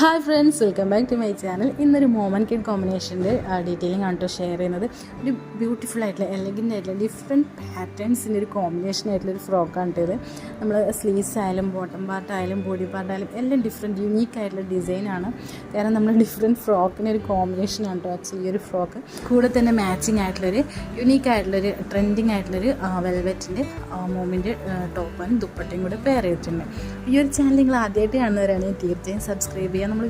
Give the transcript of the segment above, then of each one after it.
Hi friends, welcome back to my channel. ഇന്നൊരു മോമൻ kid കോമ്പിനേഷൻ്റെ detailing ആണ് കേട്ടോ ഷെയർ ചെയ്യുന്നത്. ഒരു ബ്യൂട്ടിഫുൾ ആയിട്ടുള്ള എലഗൻ്റ് ആയിട്ടുള്ള ഡിഫറെൻറ്റ് പാറ്റേൺസിൻ്റെ ഒരു കോമ്പിനേഷൻ ആയിട്ടുള്ളൊരു ഫ്രോക്കാണ് കേട്ടത്. നമ്മൾ സ്ലീവ്സ് ആയാലും ബോട്ടം പാർട്ടായാലും ബോഡി പാർട്ടായാലും എല്ലാം ഡിഫറെൻറ്റ് യുണീക്ക് ആയിട്ടുള്ള ഡിസൈനാണ്. കാരണം നമ്മൾ ഡിഫറെൻറ്റ് ഫ്രോക്കിൻ്റെ ഒരു കോമ്പിനേഷനാണ് കേട്ടോ ആക്ച്വലി ഈ ഒരു ഫ്രോക്ക്. കൂടെ തന്നെ മാച്ചിങ് ആയിട്ടുള്ളൊരു യുണീക്ക് ആയിട്ടുള്ളൊരു ട്രെൻഡിങ് ആയിട്ടുള്ളൊരു വെൽവെറ്റിൻ്റെ മോമിൻ്റെ ടോപ്പും ദുപ്പട്ടയും കൂടെ പെയർ ചെയ്തിട്ടുണ്ട്. ഈ ഒരു ചാനൽ നിങ്ങൾ ആദ്യമായിട്ട് കാണുന്നവരാണെങ്കിൽ തീർച്ചയായും സബ്സ്ക്രൈബ് ചെയ്യുക. നമ്മൾ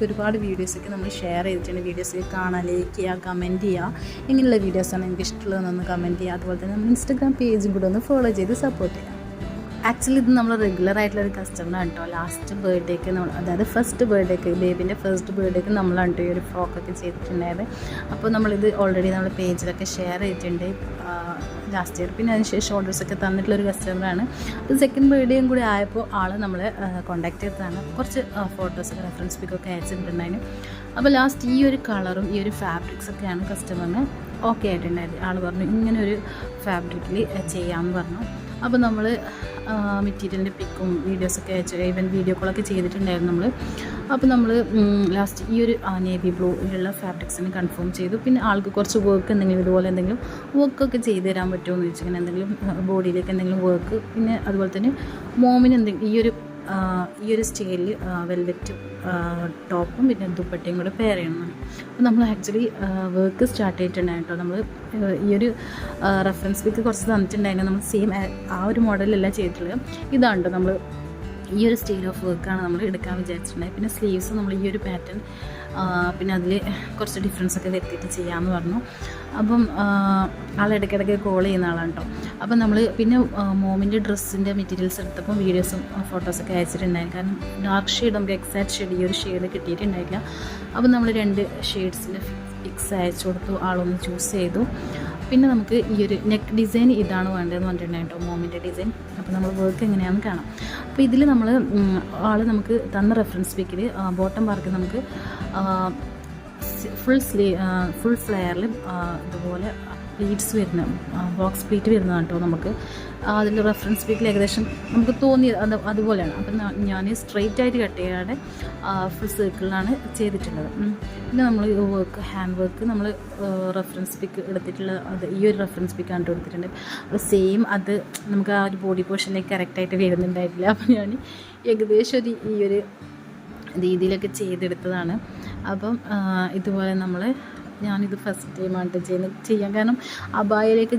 ഒരുപാട് വീഡിയോസൊക്കെ നമ്മൾ ഷെയർ ചെയ്തിട്ടുണ്ട്. വീഡിയോസ് കാണാൻ, ലൈക്ക് ചെയ്യുക, കമൻറ്റ് ചെയ്യുക. ഇങ്ങനെയുള്ള വീഡിയോസാണ് എനിക്ക് ഇഷ്ടമുള്ളതെന്നൊന്ന് കമൻറ്റ് ചെയ്യുക. അതുപോലെ തന്നെ നമ്മൾ ഇൻസ്റ്റാഗ്രാം പേജും കൂടെ ഒന്ന് ഫോളോ ചെയ്ത് സപ്പോർട്ട് ചെയ്യുക. ആക്ച്വലി ഇത് നമ്മൾ റെഗുലർ ആയിട്ടുള്ളൊരു കസ്റ്റമറാണ് കേട്ടോ. ലാസ്റ്റ് ബർത്ത്ഡേക്ക് നമ്മൾ, അതായത് ഫസ്റ്റ് ബർത്ത്ഡേക്ക്, ബേബിൻ്റെ ഫസ്റ്റ് ബർത്ത്ഡേക്ക് നമ്മളാണ് കേട്ടോ ഈ ഒരു ഫ്രോക്കൊക്കെ ചെയ്തിട്ടുണ്ടായത്. അപ്പോൾ നമ്മളിത് ഓൾറെഡി നമ്മൾ പേജിലൊക്കെ ഷെയർ ചെയ്തിട്ടുണ്ട് ലാസ്റ്റ് ഇയർ. പിന്നെ അതിനുശേഷം ഓർഡേഴ്സൊക്കെ തന്നിട്ടുള്ളൊരു കസ്റ്റമറാണ്. അപ്പോൾ സെക്കൻഡ് ബർത്ത്ഡേയും കൂടി ആയപ്പോൾ ആൾ നമ്മളെ കോൺടാക്ട് ചെയ്തതാണ്. കുറച്ച് ഫോട്ടോസൊക്കെ റെഫറൻസ് പിക്കൊക്കെ അയച്ചിട്ടുണ്ടായിരുന്നു. അപ്പോൾ ലാസ്റ്റ് ഈ ഒരു കളറും ഈ ഒരു ഫാബ്രിക്സൊക്കെയാണ് കസ്റ്റമറിന് ഓക്കെ ആയിട്ടുണ്ടായത്. ആൾ പറഞ്ഞു ഇങ്ങനെ ഒരു ഫാബ്രിക്കിൽ ചെയ്യാമെന്ന് പറഞ്ഞു. അപ്പോൾ നമ്മൾ മെറ്റീരിയലിൻ്റെ പിക്കും വീഡിയോസൊക്കെ അയച്ചു, ഈവൻ വീഡിയോ കോളൊക്കെ ചെയ്തിട്ടുണ്ടായിരുന്നു നമ്മൾ. അപ്പോൾ നമ്മൾ ലാസ്റ്റ് ഈ ഒരു നേവി ബ്ലൂയിലുള്ള ഫാബ്രിക്സിന് കൺഫേം ചെയ്തു. പിന്നെ ആൾക്ക് കുറച്ച് വർക്ക് എന്തെങ്കിലും ഇതുപോലെ എന്തെങ്കിലും വർക്കൊക്കെ ചെയ്ത് തരാൻ പറ്റുമോ എന്ന് ചോദിച്ചു. ഇങ്ങനെ എന്തെങ്കിലും ബോഡിയിലേക്ക് എന്തെങ്കിലും വർക്ക്, പിന്നെ അതുപോലെ തന്നെ മോമിന് എന്തെങ്കിലും ഈ ഒരു സ്റ്റൈലിൽ വെൽവെറ്റ് ടോപ്പും പിന്നെ ദുപ്പട്ടയും കൂടെ പെയർ ചെയ്യണം. അപ്പോൾ നമ്മൾ ആക്ച്വലി വർക്ക് സ്റ്റാർട്ട് ചെയ്തിട്ടുണ്ടായിരുന്നു കേട്ടോ. നമ്മൾ ഈ ഒരു റെഫറൻസ് പിക്ക് കുറച്ച് തന്നിട്ടുണ്ടായിരുന്നു. നമ്മൾ സെയിം ആ ഒരു മോഡലല്ല ചെയ്തിട്ടുള്ളത്. ഇതാണ് നമ്മൾ ഈ ഒരു സ്റ്റൈൽ ഓഫ് വർക്കാണ് നമ്മൾ എടുക്കാൻ വിചാരിച്ചിട്ടുണ്ടായത്. പിന്നെ സ്ലീവ്സ് നമ്മൾ ഈ ഒരു പാറ്റേൺ, പിന്നെ അതിൽ കുറച്ച് ഡിഫറൻസൊക്കെ വരുത്തിയിട്ട് ചെയ്യാമെന്ന് പറഞ്ഞു. അപ്പം ആളിടയ്ക്കിടയ്ക്ക് കോൾ ചെയ്യുന്ന ആളാണ് കേട്ടോ. അപ്പം നമ്മൾ പിന്നെ മോമിൻ്റെ ഡ്രസ്സിൻ്റെ മെറ്റീരിയൽസ് എടുത്തപ്പോൾ വീഡിയോസും ഫോട്ടോസൊക്കെ അയച്ചിട്ടുണ്ടായിരുന്നു. കാരണം ഡാർക്ക് ഷെയ്ഡ് നമുക്ക് എക്സാക്ട് ഷെയ്ഡ് ഈ ഒരു ഷെയ്ഡ് കിട്ടിയിട്ടുണ്ടായില്ല. അപ്പം നമ്മൾ 2 ഷെയ്ഡ്സിൻ്റെ പിക്സ് അയച്ചു കൊടുത്തു. ആളൊന്ന് ചൂസ് ചെയ്തു. പിന്നെ നമുക്ക് ഈ ഒരു നെക്ക് ഡിസൈൻ ഇതാണ് വേണ്ടതെന്ന് പറഞ്ഞിട്ടുണ്ടായിട്ടോ, മോമിൻ്റെ ഡിസൈൻ. അപ്പോൾ നമ്മൾ വർക്ക് എങ്ങനെയാണെന്ന് കാണാം. അപ്പോൾ ഇതിൽ നമ്മൾ നമുക്ക് തന്ന റെഫറൻസ് പിക്കിൽ ബോട്ടം പാർക്ക് നമുക്ക് ഫുൾ ഫ്ലെയറിൽ ഇതുപോലെ പ്ലീറ്റ്സ് വരുന്ന ബോക്സ് പ്ലീറ്റ് വരുന്നതാണ് കേട്ടോ. നമുക്ക് അതിൽ റെഫറൻസ് പിക്കിൽ ഏകദേശം നമുക്ക് തോന്നിയത് അതുപോലെയാണ്. അപ്പം ഞാൻ സ്ട്രെയിറ്റ് ആയിട്ട് കട്ട് ചെയ്യാതെ ഫുൾ സർക്കിളിലാണ് ചെയ്തിട്ടുള്ളത്. പിന്നെ നമ്മൾ വർക്ക്, ഹാൻഡ് വർക്ക് നമ്മൾ റെഫറൻസ് പിക്ക് എടുത്തിട്ടുള്ള ഈ ഒരു റെഫറൻസ് പിക്കാണ് എടുത്തിട്ടുണ്ട്. അപ്പോൾ സെയിം അത് നമുക്ക് ആ ഒരു ബോഡി പോർഷനിലേക്ക് കറക്റ്റായിട്ട് വരുന്നുണ്ടായിട്ടില്ല. അപ്പോൾ ഞാൻ ഏകദേശം ഈ ഒരു രീതിയിലൊക്കെ ചെയ്തെടുത്തതാണ്. അപ്പം ഇതുപോലെ ഞാനിത് ഫസ്റ്റ് ടൈമാണ് ചെയ്യാൻ. കാരണം അബായയിലേക്ക്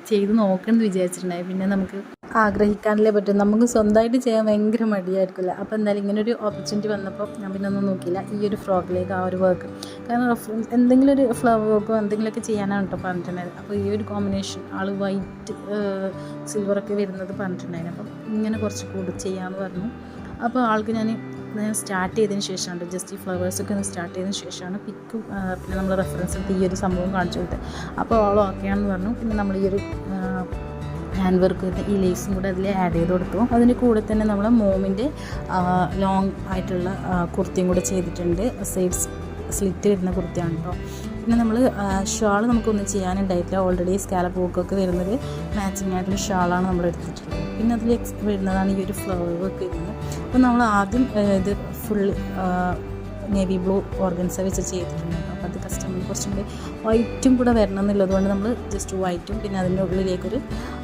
ചെയ്ത് നോക്കണമെന്ന് വിചാരിച്ചിട്ടുണ്ടായി. പിന്നെ നമുക്ക് ആഗ്രഹിക്കാനല്ലേ പറ്റും. നമുക്ക് സ്വന്തമായിട്ട് ചെയ്യാൻ ഭയങ്കര മടിയായിരിക്കില്ല. അപ്പോൾ എന്തായാലും ഇങ്ങനൊരു ഓപ്പർച്യൂണിറ്റി വന്നപ്പോൾ ഞാൻ പിന്നെ ഒന്നും നോക്കിയില്ല, ഈ ഒരു ഫ്രോക്കിലേക്ക് ആ ഒരു വർക്ക്. കാരണം റെഫറൻസ് എന്തെങ്കിലും ഒരു ഫ്ലവർ വർക്കോ എന്തെങ്കിലുമൊക്കെ ചെയ്യാനാണ് കേട്ടോ പറഞ്ഞിട്ടുണ്ടായിരുന്നു. അപ്പോൾ ഈ ഒരു കോമ്പിനേഷൻ ആൾ വൈറ്റ് സിൽവറൊക്കെ വരുന്നത് പറഞ്ഞിട്ടുണ്ടായിരുന്നു. അപ്പം ഇങ്ങനെ കുറച്ച് കൂടി ചെയ്യാമെന്ന് പറഞ്ഞു. അപ്പോൾ ആൾക്ക് ഞാൻ സ്റ്റാർട്ട് ചെയ്തതിന് ശേഷമാണ്, ജസ്റ്റ് ഈ ഫ്ലവേഴ്സൊക്കെ ഒന്ന് സ്റ്റാർട്ട് ചെയ്തതിന് ശേഷമാണ് പിക്കും പിന്നെ നമ്മൾ റെഫറൻസ് എടുത്ത് ഈ ഒരു സംഭവം കാണിച്ചു കൊടുത്തത്. അപ്പോൾ ആൾ ഓക്കെയാണെന്ന് പറഞ്ഞു. പിന്നെ നമ്മൾ ഈ ഒരു ഹാൻഡ് വർക്ക് ഈ ലേസും കൂടെ അതിൽ ആഡ് ചെയ്ത് കൊടുത്തു. അതിന് കൂടെ തന്നെ നമ്മൾ മോമിൻ്റെ ലോങ് ആയിട്ടുള്ള കുർത്തിയും കൂടെ ചെയ്തിട്ടുണ്ട്. സൈഡ് സ്ലിറ്റ് വരുന്ന കുർത്തിയാണ് കേട്ടോ. പിന്നെ നമ്മൾ ഷാൾ നമുക്കൊന്നും ചെയ്യാനുണ്ടായിട്ടില്ല. ഓൾറെഡി സ്കാലപ്പ് വർക്കൊക്കെ വരുന്നത് മാച്ചിങ് ആയിട്ടുള്ള ഷാളാണ് നമ്മൾ എടുത്തിട്ടുള്ളത്. പിന്നെ അതിൽ വരുന്നതാണ് ഈ ഒരു ഫ്ലവർ വർക്ക് വരുന്നത്. അപ്പോൾ നമ്മൾ ആദ്യം ഇത് ഫുൾ നേവി ബ്ലൂ ഓർഗൻസ വെച്ച് ചെയ്തിട്ടുണ്ട്. അപ്പോൾ അത് കസ്റ്റമർ കുറച്ചും കൂടി വൈറ്റും കൂടെ വരണം എന്നുള്ളതുകൊണ്ട് നമ്മൾ ജസ്റ്റ് വൈറ്റും പിന്നെ അതിൻ്റെ ഉള്ളിലേക്കൊരു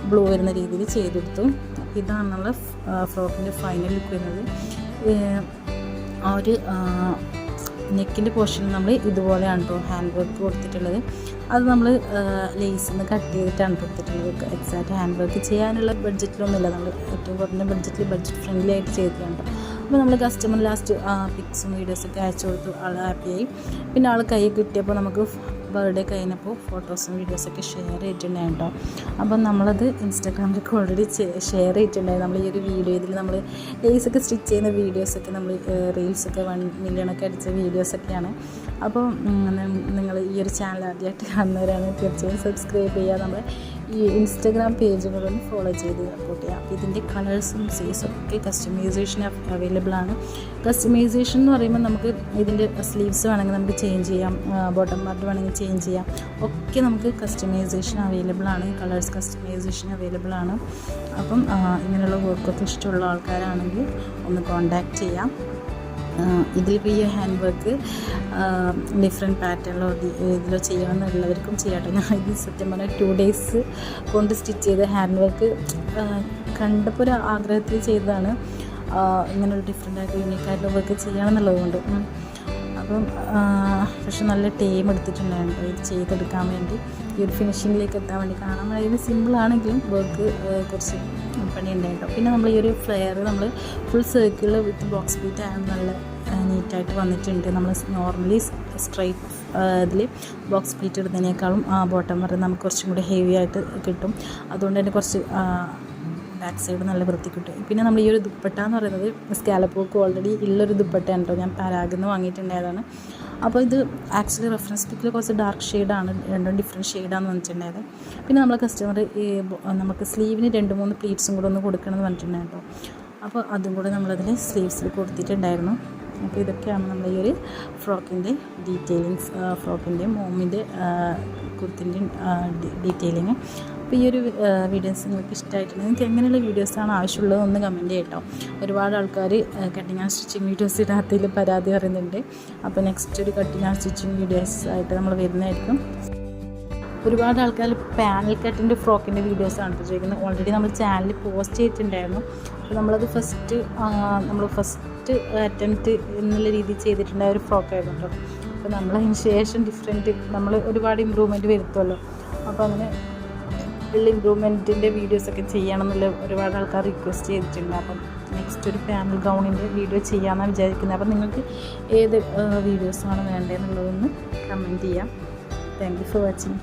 ബ്ലൂ വരുന്ന രീതിയിൽ ചെയ്തെടുത്തു. ഇതാണ് നമ്മൾ ഫ്രോക്കിൻ്റെ ഫൈനൽ ലുക്ക് വരുന്നത്. ആ ഒരു നെക്കിൻ്റെ പോർഷനിൽ നമ്മൾ ഇതുപോലെയാണ് കേട്ടോ ഹാൻഡ് വർക്ക് കൊടുത്തിട്ടുള്ളത്. അത് നമ്മൾ ലേസിൽ നിന്ന് കട്ട് ചെയ്തിട്ടാണ് കൊടുത്തിട്ടുള്ളത്. എക്സാക്റ്റ് ഹാൻഡ് വർക്ക് ചെയ്യാനുള്ള ബഡ്ജറ്റിലൊന്നുമില്ല. നമ്മൾ ഏറ്റവും കുറഞ്ഞ ബഡ്ജറ്റ് ഫ്രണ്ട്ലി ആയിട്ട് ചെയ്തിട്ടുണ്ട്. അപ്പോൾ നമ്മൾ കസ്റ്റമർ ലാസ്റ്റ് പിക്സും വീഡിയോസൊക്കെ അയച്ചു കൊടുത്തു. ആൾ ഹാപ്പിയായി. പിന്നെ ആൾ കൈ കിട്ടിയപ്പോൾ നമുക്ക് ബർത്ത്ഡേ കഴിഞ്ഞപ്പോൾ ഫോട്ടോസും വീഡിയോസൊക്കെ ഷെയർ ചെയ്തിട്ടുണ്ടായിരുന്നു കേട്ടോ. അപ്പം നമ്മളത് ഇൻസ്റ്റാഗ്രാമിലൊക്കെ ഓൾറെഡി ഷെയർ ചെയ്തിട്ടുണ്ടായിരുന്നു. നമ്മൾ ഈ ഒരു വീഡിയോയിൽ നമ്മൾ ലേസൊക്കെ സ്റ്റിച്ച് ചെയ്യുന്ന വീഡിയോസൊക്കെ നമ്മൾ റീൽസൊക്കെ 1 മില്യണൊക്കെ അടിച്ച വീഡിയോസൊക്കെയാണ്. അപ്പോൾ നിങ്ങൾ ഈ ഒരു ചാനൽ ആദ്യമായിട്ട് കാണുന്നവരാണ് തീർച്ചയായും സബ്സ്ക്രൈബ് ചെയ്യുക. നമ്മൾ ഈ ഇൻസ്റ്റാഗ്രാം പേജുകളൊന്ന് ഫോളോ ചെയ്ത് സപ്പോർട്ട് ചെയ്യാം. അപ്പോൾ ഇതിൻ്റെ കളേഴ്സും സൈസും ഒക്കെ കസ്റ്റമൈസേഷൻ അവൈലബിൾ ആണ്. കസ്റ്റമൈസേഷൻ എന്ന് പറയുമ്പോൾ നമുക്ക് ഇതിൻ്റെ സ്ലീവ്സ് വേണമെങ്കിൽ നമുക്ക് ചേഞ്ച് ചെയ്യാം, ബോട്ടം പാർട്ട് വേണമെങ്കിൽ ചേഞ്ച് ചെയ്യാം, ഒക്കെ നമുക്ക് കസ്റ്റമൈസേഷൻ അവൈലബിൾ ആണ്. കളേഴ്സ് കസ്റ്റമൈസേഷൻ അവൈലബിൾ ആണ്. അപ്പം ഇങ്ങനെയുള്ള വർക്കൊക്കെ ഇഷ്ടമുള്ള ആൾക്കാരാണെങ്കിൽ ഒന്ന് കോൺടാക്റ്റ് ചെയ്യാം. ഇതിലിപ്പോൾ ഈ ഹാൻഡ് വർക്ക് ഡിഫറെൻറ്റ് പാറ്റേണിലോ ഇതിലോ ചെയ്യണമെന്നുള്ളവർക്കും ചെയ്യാട്ടോ. ഞാൻ ഇത് സത്യം പറഞ്ഞാൽ 2 days കൊണ്ട് സ്റ്റിച്ച് ചെയ്ത ഹാൻഡ് വർക്ക് കണ്ടപ്പോൾ ഒരു ആഗ്രഹത്തിൽ ചെയ്തതാണ്. ഇങ്ങനൊരു ഡിഫറെൻ്റായിട്ട് യൂണീക്കായിട്ടുള്ള വർക്ക് ചെയ്യണമെന്നുള്ളത് കൊണ്ട്. അപ്പം പക്ഷെ നല്ല ടൈം എടുത്തിട്ടുണ്ടായിരുന്നു ഇത് ചെയ്തെടുക്കാൻ വേണ്ടി, ഈ ഒരു ഫിനിഷിങ്ങിലേക്ക് എത്താൻ വേണ്ടി. കാണാൻ വളരെ സിമ്പിളാണെങ്കിലും വർക്ക് കുറച്ച് പണി ഉണ്ടായിട്ടോ. പിന്നെ നമ്മൾ ഈ ഒരു ഫ്ലെയർ നമ്മൾ full circle with box beat ആയാലും നല്ല നീറ്റായിട്ട് വന്നിട്ടുണ്ട്. നമ്മൾ നോർമലി സ്ട്രൈറ്റ് ഇതിൽ ബോക്സ് ബീറ്റ് ഇടുന്നതിനേക്കാളും ബോട്ടം വരെ നമുക്ക് കുറച്ചും കൂടി ഹെവി ആയിട്ട് കിട്ടും. അതുകൊണ്ട് തന്നെ കുറച്ച് ബാക്ക് സൈഡ് നല്ല വൃത്തി കിട്ടും. പിന്നെ നമ്മൾ ഈ ഒരു ദുപ്പട്ട എന്ന് പറയുന്നത് സ്കാലപ്പ് വർക്ക് ഓൾറെഡി ഉള്ളൊരു ദുപ്പട്ടയാണ് കേട്ടോ. ഞാൻ പരാഗിൽ നിന്ന് വാങ്ങിയിട്ടുണ്ടായതാണ്. അപ്പോൾ ഇത് ആക്ച്വലി റെഫറൻസ് പിക്കിൽ കുറച്ച് ഡാർക്ക് ഷെയ്ഡാണ്, രണ്ടും ഡിഫറെൻറ്റ് ഷെയ്ഡാണെന്ന് പറഞ്ഞിട്ടുണ്ടായത്. പിന്നെ നമ്മൾ കസ്റ്റമർ നമുക്ക് സ്ലീവിന് 2-3 പ്ലീറ്റ്സും കൂടെ ഒന്ന് കൊടുക്കണമെന്ന് പറഞ്ഞിട്ടുണ്ടായിരുന്നു. അപ്പോൾ അതും കൂടെ നമ്മളതിൽ സ്ലീവ്സിൽ കൊടുത്തിട്ടുണ്ടായിരുന്നു. അപ്പോൾ ഇതൊക്കെയാണ് നമ്മൾ ഈ ഒരു ഫ്രോക്കിൻ്റെ ഡീറ്റെയിലിങ്സ്, ഫ്രോക്കിൻ്റെയും മോമിൻ്റെ കുർത്തിൻ്റെയും ഡീറ്റെയിലിങ്. അപ്പോൾ ഈ ഒരു വീഡിയോസ് നിങ്ങൾക്ക് ഇഷ്ടമായിട്ടുണ്ട്. നിങ്ങൾക്ക് എങ്ങനെയുള്ള വീഡിയോസാണ് ആവശ്യമുള്ളത് ഒന്ന് കമൻറ്റ് ചെയ്യട്ടോ. ഒരുപാട് ആൾക്കാർ കട്ടിങ് ആൻഡ് സ്റ്റിച്ചിങ് വീഡിയോസ് ഇടാത്തതിൽ പരാതി പറയുന്നുണ്ട്. അപ്പോൾ നെക്സ്റ്റ് ഒരു കട്ടിങ് ആൻഡ് സ്റ്റിച്ചിങ് വീഡിയോസ് ആയിട്ട് നമ്മൾ വരുന്നതായിരിക്കും. ഒരുപാട് ആൾക്കാർ പാനൽ കട്ടിൻ്റെ ഫ്രോക്കിൻ്റെ വീഡിയോസാണ് ചോദിക്കുന്നത്. ഓൾറെഡി നമ്മൾ ചാനലിൽ പോസ്റ്റ് ചെയ്തിട്ടുണ്ടായിരുന്നു. അപ്പോൾ നമ്മളത് ഫസ്റ്റ് അറ്റംപ്റ്റ് എന്നുള്ള രീതിയിൽ ചെയ്തിട്ടുണ്ടായ ഒരു ഫ്രോക്കായിരുന്നു കേട്ടോ. അപ്പോൾ നമ്മളതിന് ശേഷം ഡിഫറെൻറ്റ് നമ്മൾ ഒരുപാട് ഇമ്പ്രൂവ്മെൻറ്റ് വരുത്തുമല്ലോ. അപ്പോൾ അങ്ങനെ ഉള്ള ഇമ്പ്രൂവ്മെൻറ്റിൻ്റെ വീഡിയോസൊക്കെ ചെയ്യണം എന്നുള്ള ഒരുപാട് ആൾക്കാർ റിക്വസ്റ്റ് ചെയ്തിട്ടുണ്ട്. അപ്പം നെക്സ്റ്റ് ഒരു പാനൽ ഗൗണിൻ്റെ വീഡിയോ ചെയ്യാമെന്നാണ് വിചാരിക്കുന്നത്. അപ്പം നിങ്ങൾക്ക് ഏത് വീഡിയോസാണ് വേണ്ടതെന്നുള്ളതൊന്ന് കമൻറ്റ് ചെയ്യാം. Thank you for watching.